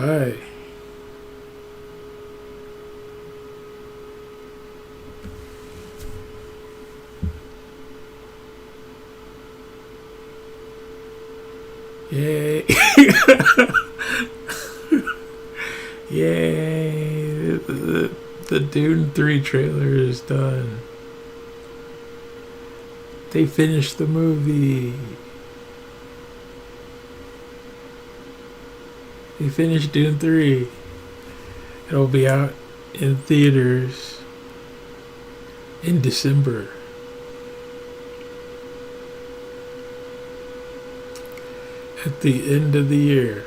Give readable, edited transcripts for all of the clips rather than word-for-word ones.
Hi. Yay. Yay. The Dune 3 trailer is done. They finished the movie. They finished Dune 3. It'll be out in theaters in December. At the end of the year.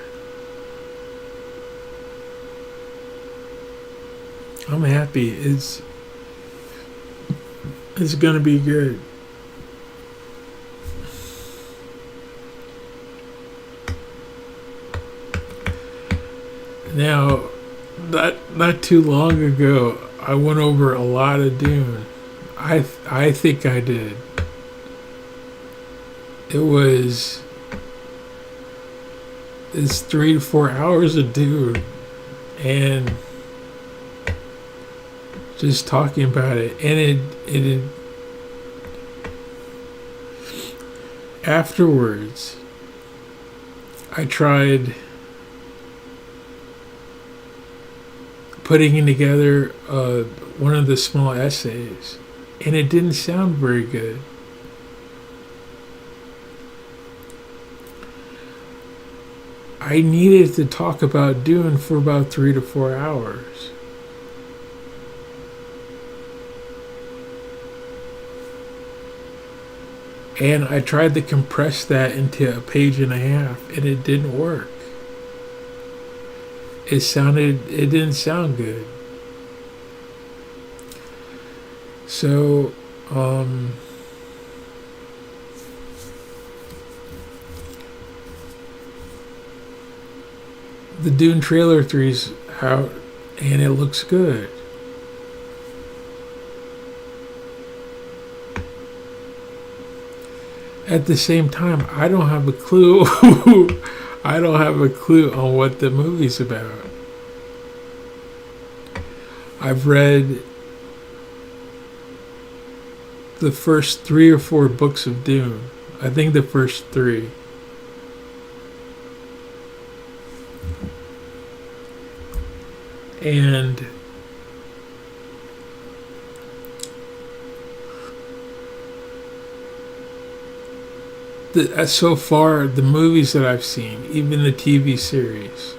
I'm happy. It's gonna be good. Now, not too long ago, I went over a lot of Dune. I think I did. It's 3 to 4 hours of Dune, and just talking about it, and it afterwards, I tried putting together one of the small essays, and it didn't sound very good. I needed to talk about Dune for about 3 to 4 hours. And I tried to compress that into a page and a half, and it didn't work. It didn't sound good. So, the Dune trailer 3's out, and it looks good. At the same time, I don't have a clue. I don't have a clue on what the movie's about. I've read the first 3 or 4 books of Dune. I think the first 3. And so far, the movies that I've seen, even the TV series,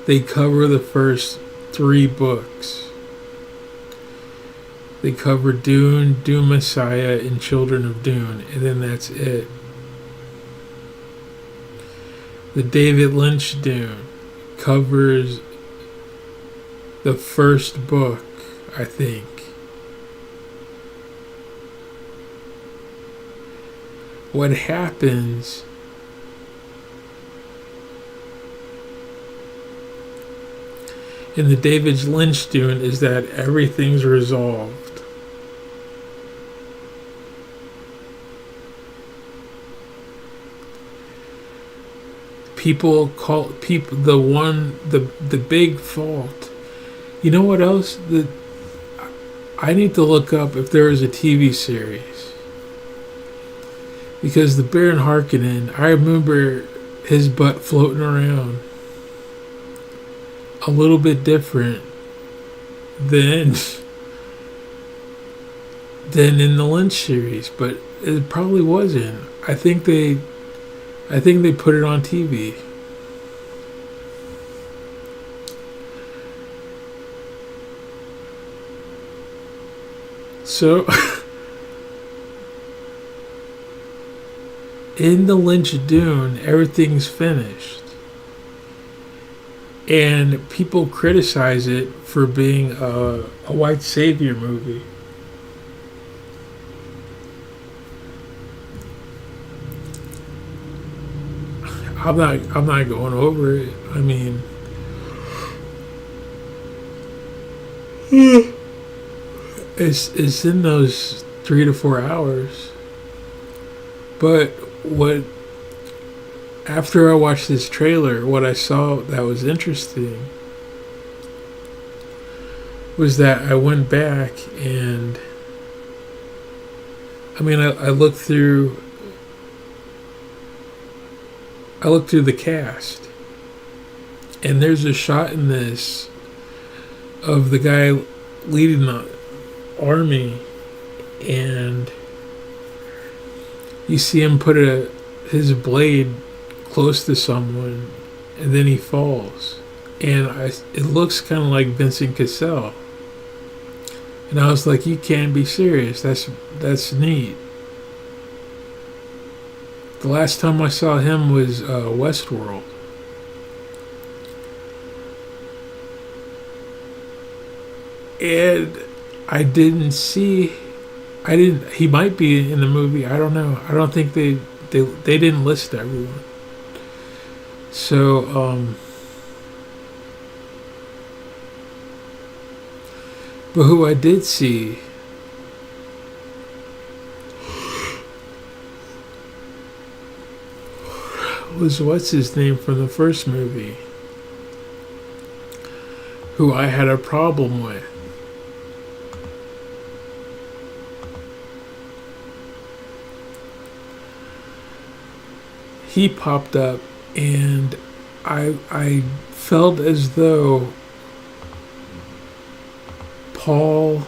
they cover the first 3 books. They cover Dune, Dune Messiah, and Children of Dune, and then that's it. The David Lynch Dune covers the first book, I think. What happens in the David Lynch Dune is that everything's resolved. People call the big fault. You know what else? I need to look up if there is a TV series. Because the Baron Harkonnen, I remember his butt floating around a little bit different than in the Lynch series, but it probably wasn't. I think they put it on TV. So in the Lynch Dune, everything's finished. And people criticize it for being a white savior movie. I'm not going over it. I mean, it's in those 3 to 4 hours. But what after I watched this trailer, what I saw that was interesting was that I went back and I looked through the cast, and there's a shot in this of the guy leading the army, and you see him put his blade close to someone, and then he falls, and it looks kind of like Vincent Cassell, and I was like, you can't be serious. That's neat. The last time I saw him was Westworld. And he might be in the movie. I don't know. I don't think they didn't list everyone. So, but who I did see was what's his name from the first movie, who I had a problem with. He popped up, and I felt as though Paul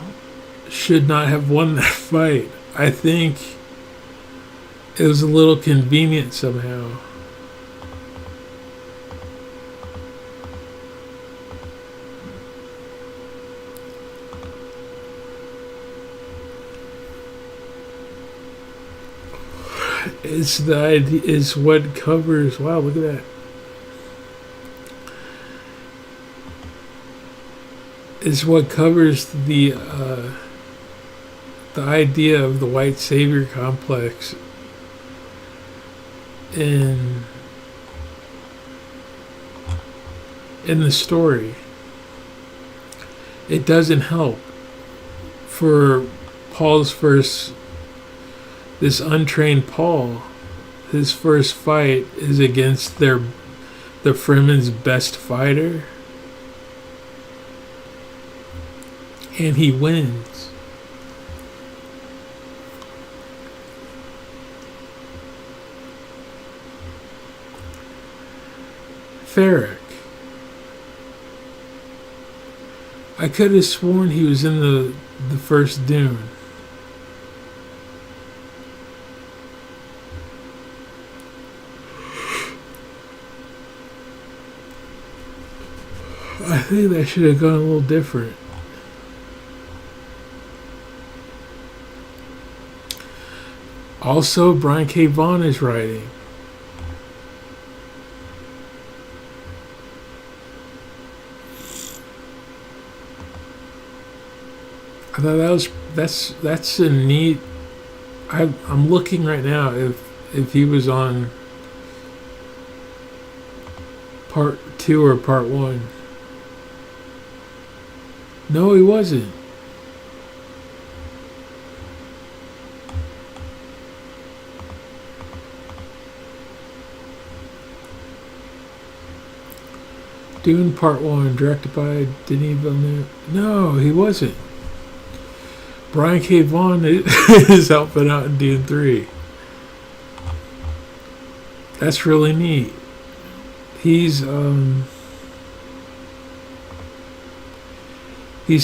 should not have won that fight. I think it was a little convenient somehow. It's the idea, is what covers. Wow, look at that. It's what covers the idea of the white savior complex in the story. It doesn't help for Paul's first. This untrained Paul, his first fight is against the Fremen's best fighter, and he wins. Ferric. I could have sworn he was in the first Dune. I think that should have gone a little different. Also, Brian K. Vaughan is writing. I thought that's a neat. I'm looking right now if he was on part 2 or part 1. No, he wasn't. Dune Part 1, directed by Denis Villeneuve. No, he wasn't. Brian K. Vaughan is helping out in Dune 3. That's really neat. He's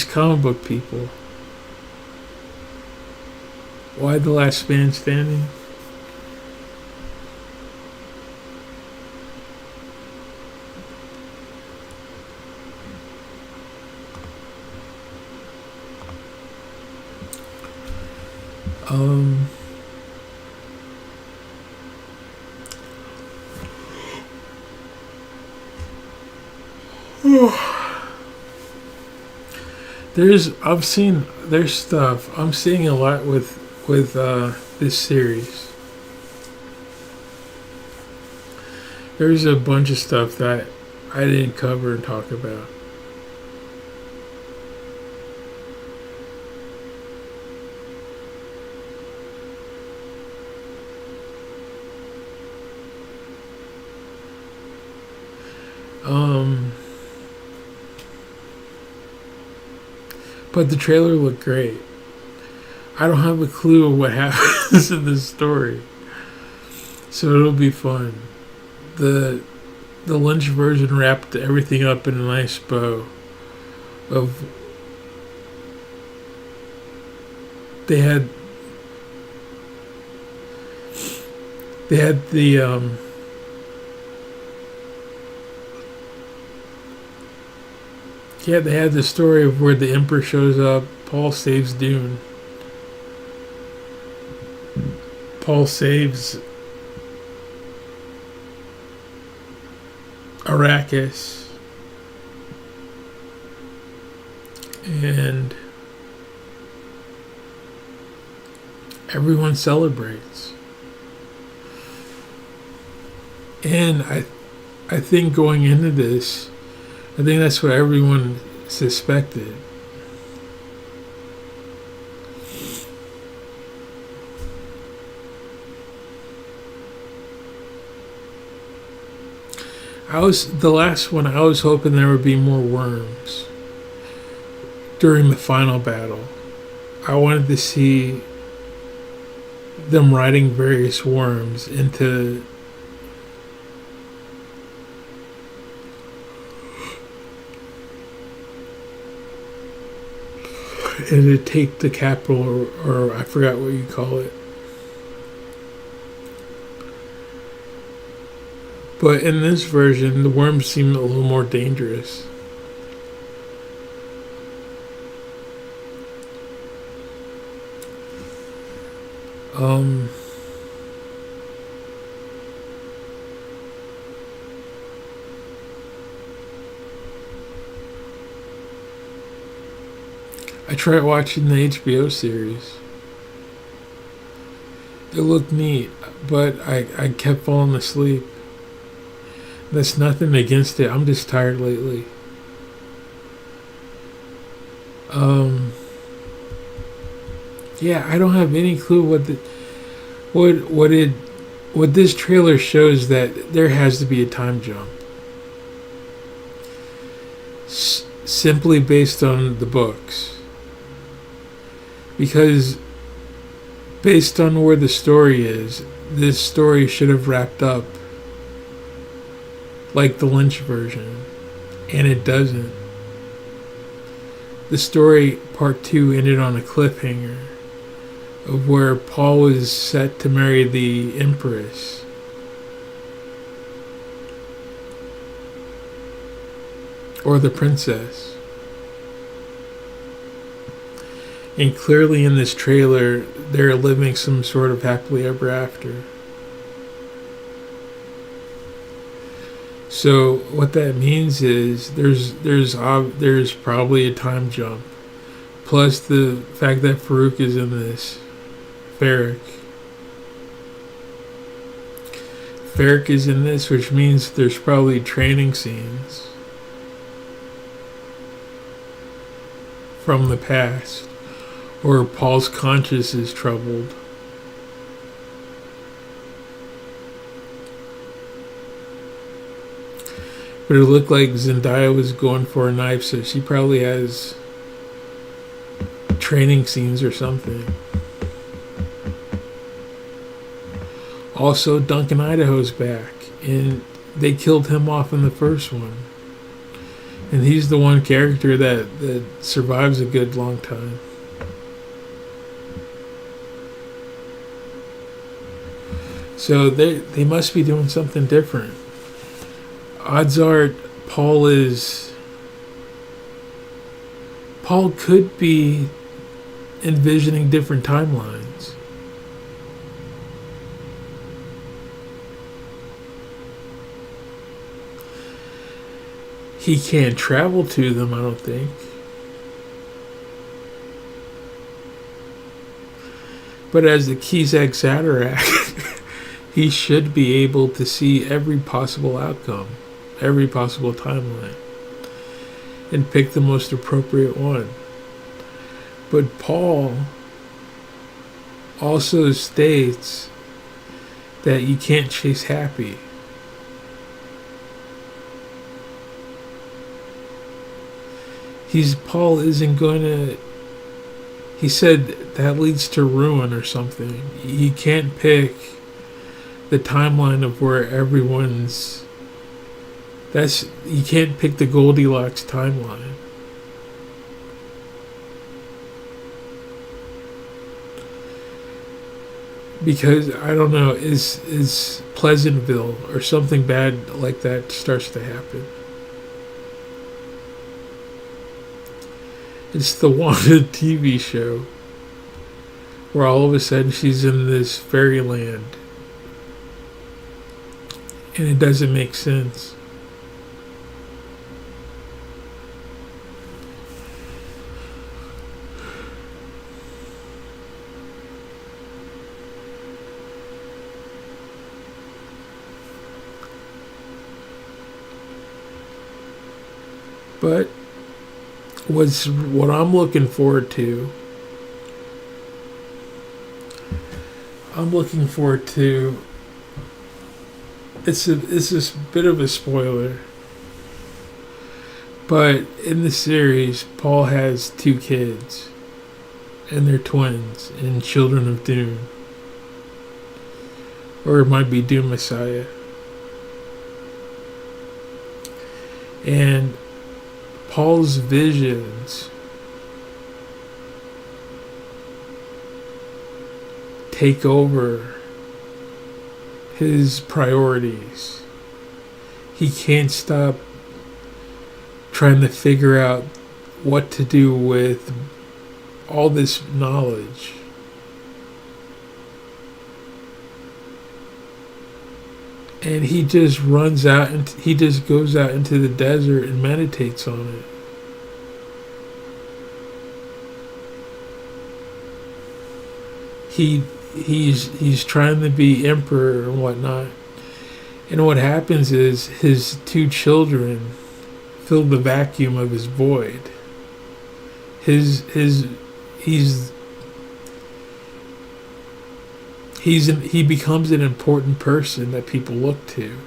comic book people. Why the Last Man Standing? There's stuff I'm seeing a lot with this series. There's a bunch of stuff that I didn't cover and talk about. Um, but the trailer looked great. I don't have a clue of what happens in this story, so it'll be fun. The the Lynch version wrapped everything up in a nice bow. Of they had they had the yeah, they had the story of where the Emperor shows up. Paul saves Dune. Paul saves Arrakis. And everyone celebrates. And I think going into this, I think that's what everyone suspected. The last one, I was hoping there would be more worms during the final battle. I wanted to see them riding various worms into and to take the capital, or I forgot what you call it. But in this version, the worms seem a little more dangerous. I tried watching the HBO series. It looked neat, but I kept falling asleep. That's nothing against it. I'm just tired lately. Yeah, I don't have any clue what this trailer shows, that there has to be a time jump. Simply based on the books. Because based on where the story is, this story should have wrapped up like the Lynch version, and it doesn't. The story part 2 ended on a cliffhanger of where Paul was set to marry the Empress. Or the princess. And clearly in this trailer, they're living some sort of happily ever after. So what that means is there's probably a time jump. Plus the fact that Farouk is in this. Farrick is in this, which means there's probably training scenes from the past, or Paul's conscience is troubled. But it looked like Zendaya was going for a knife, so she probably has training scenes or something. Also, Duncan Idaho's back, and they killed him off in the first one. And he's the one character that survives a good long time. So they must be doing something different. Odds are Paul could be envisioning different timelines. He can't travel to them, I don't think. But as the Kizak Satarak, he should be able to see every possible outcome, every possible timeline, and pick the most appropriate one. But Paul also states that you can't chase happy. Paul isn't going to. He said that leads to ruin or something. He can't pick the timeline of where everyone's. You can't pick the Goldilocks timeline. Because I don't know, is Pleasantville or something bad like that starts to happen. It's the Wanted TV show where all of a sudden she's in this fairyland and it doesn't make sense. But what I'm looking forward to, it's this bit of a spoiler, but in the series, Paul has 2 kids, and they're twins, and children of Dune, or it might be Dune Messiah, and Paul's visions take over his priorities. He can't stop trying to figure out what to do with all this knowledge. And he just runs out and he just goes out into the desert and meditates on it. He's trying to be emperor and whatnot. And what happens is his 2 children fill the vacuum of his void. He becomes an important person that people look to,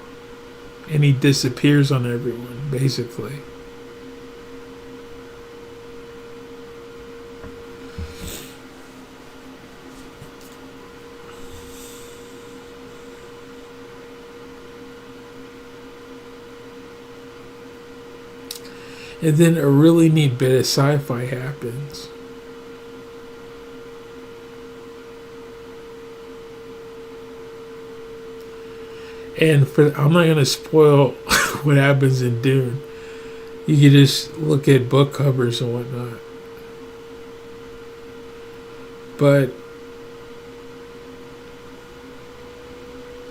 and he disappears on everyone, basically. And then a really neat bit of sci-fi happens. And I'm not going to spoil what happens in Dune. You can just look at book covers and whatnot. But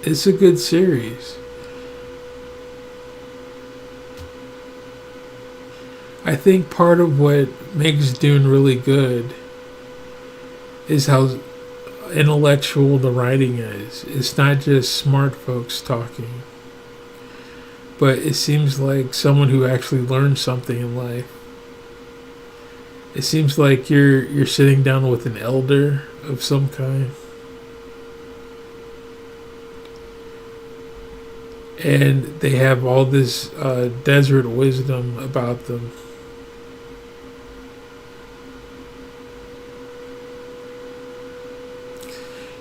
it's a good series. I think part of what makes Dune really good is how intellectual the writing is. It's not just smart folks talking, but it seems like someone who actually learned something in life. It seems like you're sitting down with an elder of some kind, and they have all this desert wisdom about them.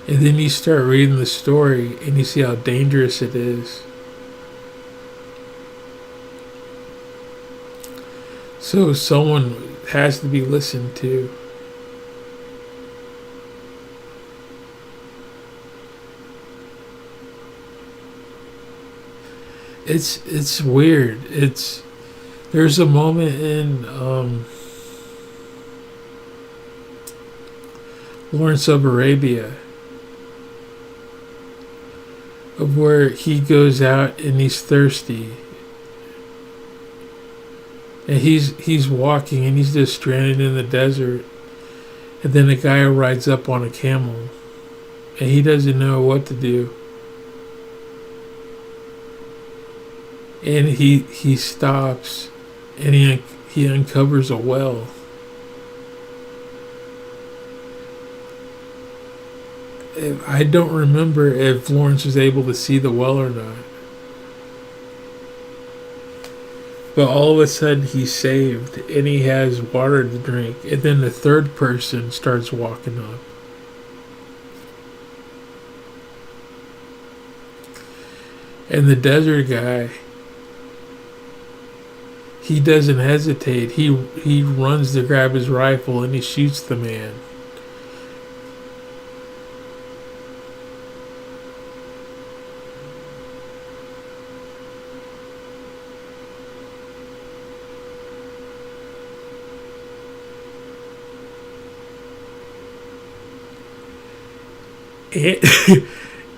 And then you start reading the story and you see how dangerous it is. So someone has to be listened to. It's weird. There's a moment in Lawrence of Arabia of where he goes out and he's thirsty, and he's walking and he's just stranded in the desert, and then a guy rides up on a camel and he doesn't know what to do, and he stops and he uncovers a well. I don't remember if Lawrence was able to see the well or not. But all of a sudden he's saved and he has water to drink. And then the third person starts walking up. And the desert guy, he doesn't hesitate. He runs to grab his rifle and he shoots the man.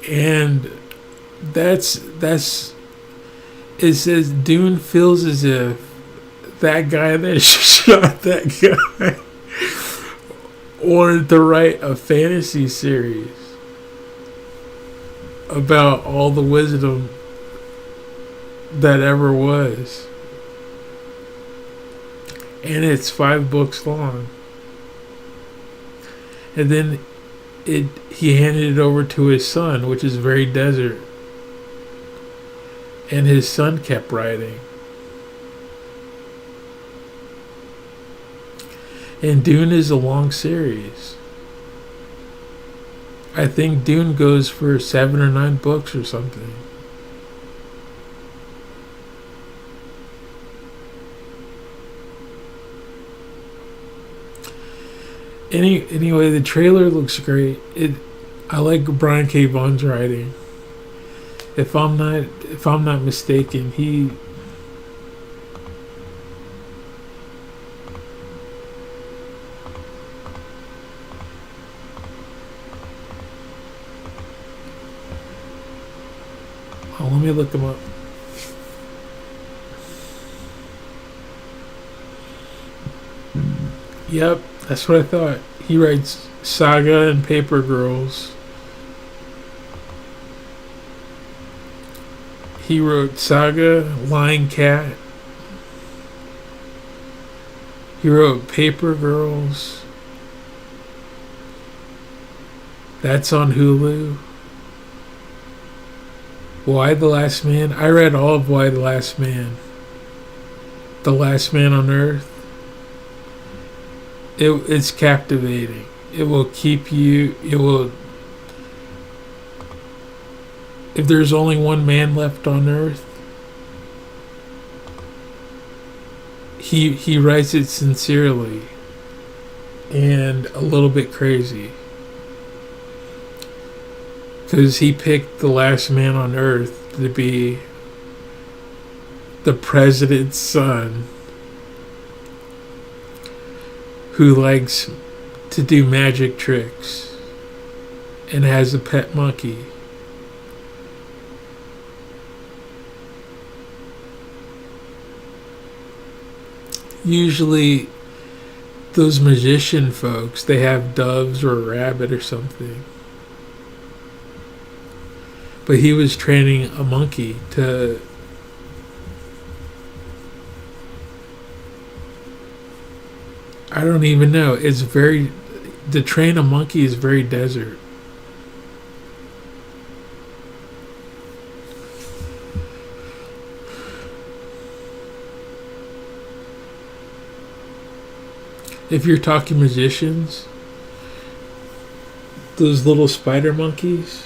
And that's it says Dune feels as if that guy that shot that guy wanted to write a fantasy series about all the wisdom that ever was. And it's 5 books long. And then he handed it over to his son, which is very desert. And his son kept writing. And Dune is a long series. I think Dune goes for 7 or 9 books or something. Anyway, the trailer looks great. I like Brian K. Vaughan's writing. If I'm not mistaken, he let me look him up. Yep, that's what I thought. He writes Saga and Paper Girls. He wrote Saga, Lying Cat. He wrote Paper Girls. That's on Hulu. Why the Last Man? I read all of Why the Last Man. The Last Man on Earth. It's captivating. It will keep you. It will. If there's only one man left on Earth, he writes it sincerely and a little bit crazy, because he picked the last man on Earth to be the president's son, who likes to do magic tricks and has a pet monkey. Usually those magician folks, they have doves or a rabbit or something. But he was training a monkey to I don't even know. To train a monkey is very desert. If you're talking magicians, those little spider monkeys,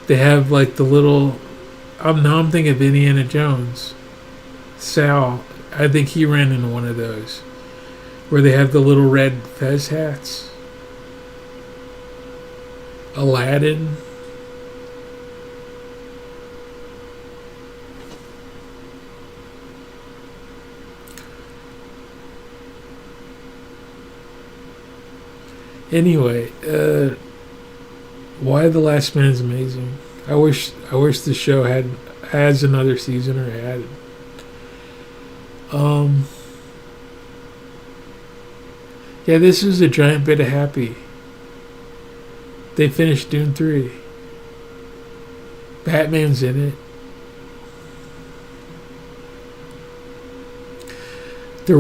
they have like the little, now I'm thinking of Indiana Jones. Sal, I think he ran into one of those, where they have the little red fez hats. Aladdin. Anyway, Why the Last Man is amazing. I wish the show has another season or had it. Yeah, this is a giant bit of happy. They finished Dune 3. Batman's in it.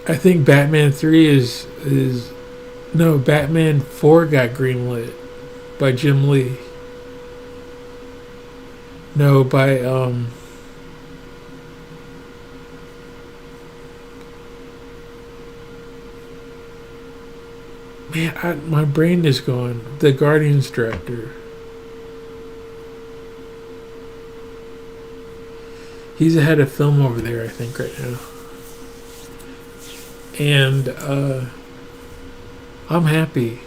I think Batman 3 is no, Batman 4 got greenlit by Jim Lee. No, by man, my brain is going. The Guardians director. He's the head of film over there, I think, right now. And I'm happy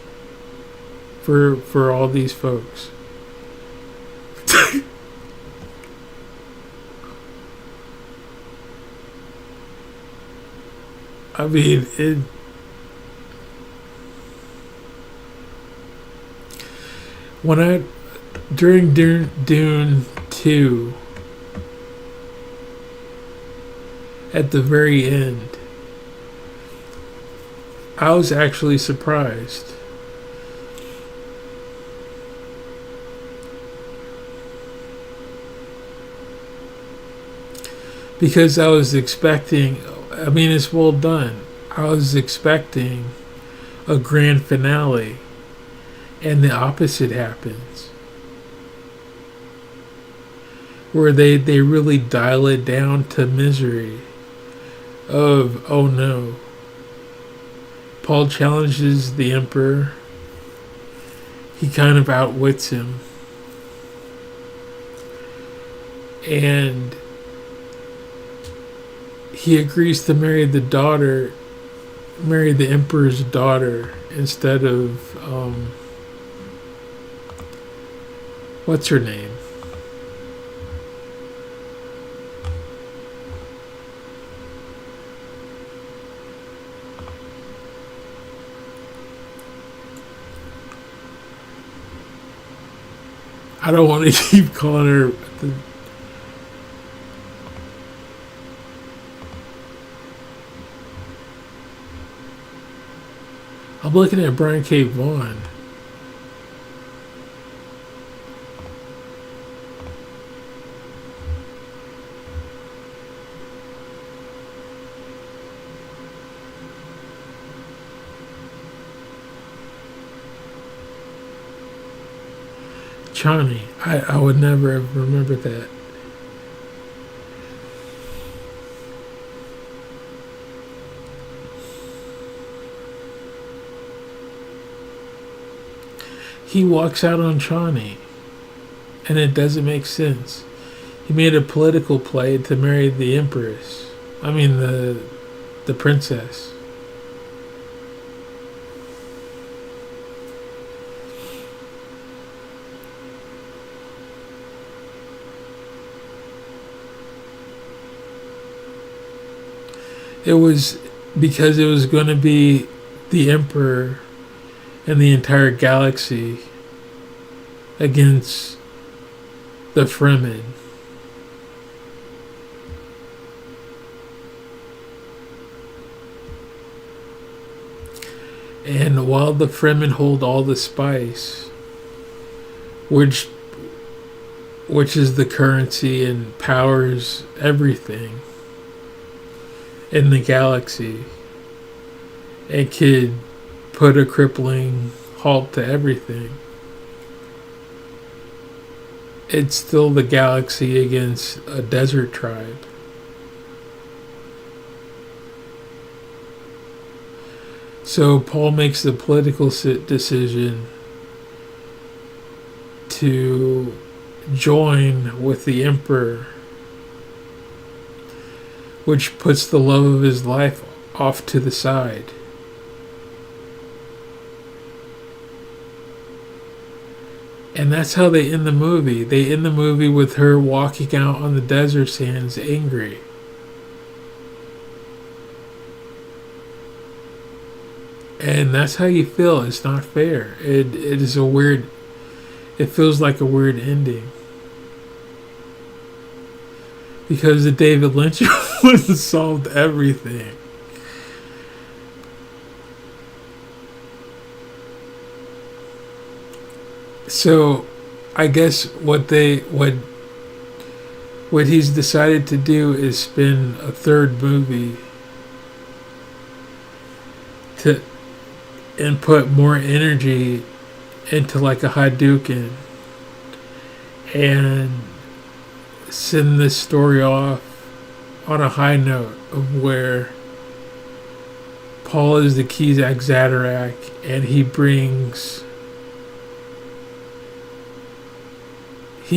for all these folks. I mean, when I during Dune 2, at the very end, I was actually surprised. Because I was expecting, I mean, it's well done. I was expecting a grand finale, and the opposite happens. Where they really dial it down to misery of, oh no. Paul challenges the Emperor. He kind of outwits him. And he agrees to marry the Emperor's daughter instead of, what's her name? I don't want to keep calling her. I'm looking at Brian K. Vaughan. Chani. I would never have remembered that. He walks out on Chani, and it doesn't make sense. He made a political play to marry the Empress. I mean, the princess. It was because it was going to be the Emperor and the entire galaxy against the Fremen. And while the Fremen hold all the spice, which is the currency and powers everything in the galaxy, it could put a crippling halt to everything. It's still the galaxy against a desert tribe. So Paul makes the political decision to join with the Emperor, which puts the love of his life off to the side. And that's how they end the movie. They end the movie with her walking out on the desert sands angry. And that's how you feel. It's not fair. It is a weird... It feels like a weird ending. Because the David Lynch would have solved everything. So, I guess what he's decided to do is spin a third movie and put more energy into like a Hadouken and send this story off on a high note of where Paul is the Kizak Zadorak and he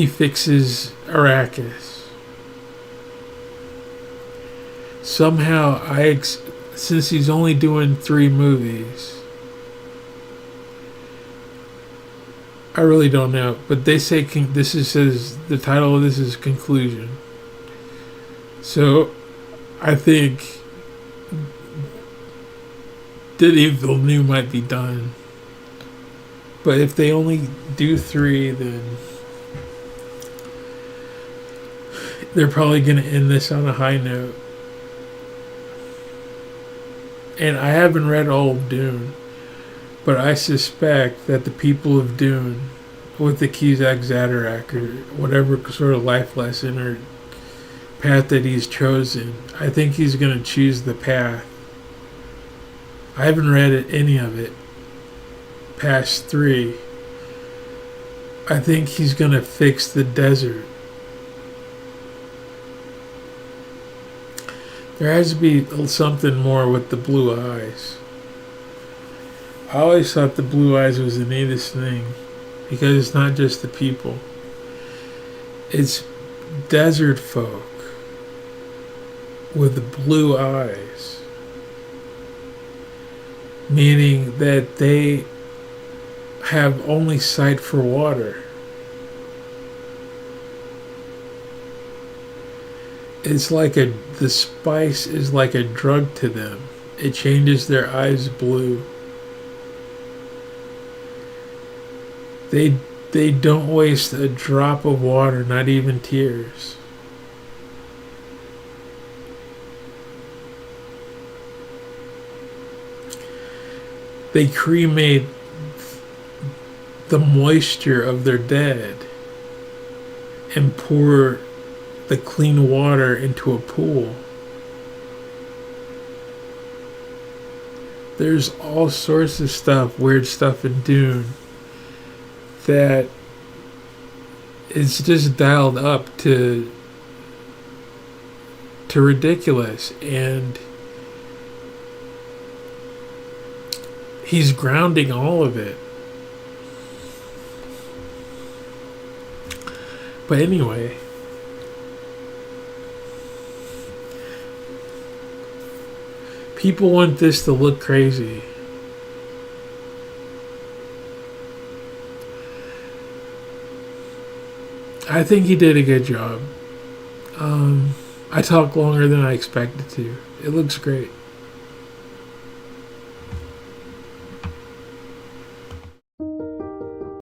fixes Arrakis. Somehow, since he's only doing 3 movies, I really don't know. But they say says the title of this is Conclusion. So, I think Denis Villeneuve might be done. But if they only do 3, then they're probably going to end this on a high note. And I haven't read all of Dune, but I suspect that the people of Dune, with the Kizak Zadorak or whatever sort of life lesson or path that he's chosen, I think he's going to choose the path. I haven't read any of it past 3. I think he's going to fix the desert. There has to be something more with the blue eyes. I always thought the blue eyes was the neatest thing, because it's not just the people. It's desert folk with blue eyes. Meaning that they have only sight for water. It's like the spice is like a drug to them. It changes their eyes blue. They don't waste a drop of water, not even tears. They cremate the moisture of their dead and pour the clean water into a pool. There's all sorts of stuff, weird stuff in Dune that is just dialed up to ridiculous, and he's grounding all of it. But anyway, people want this to look crazy. I think he did a good job. I talked longer than I expected to. It looks great.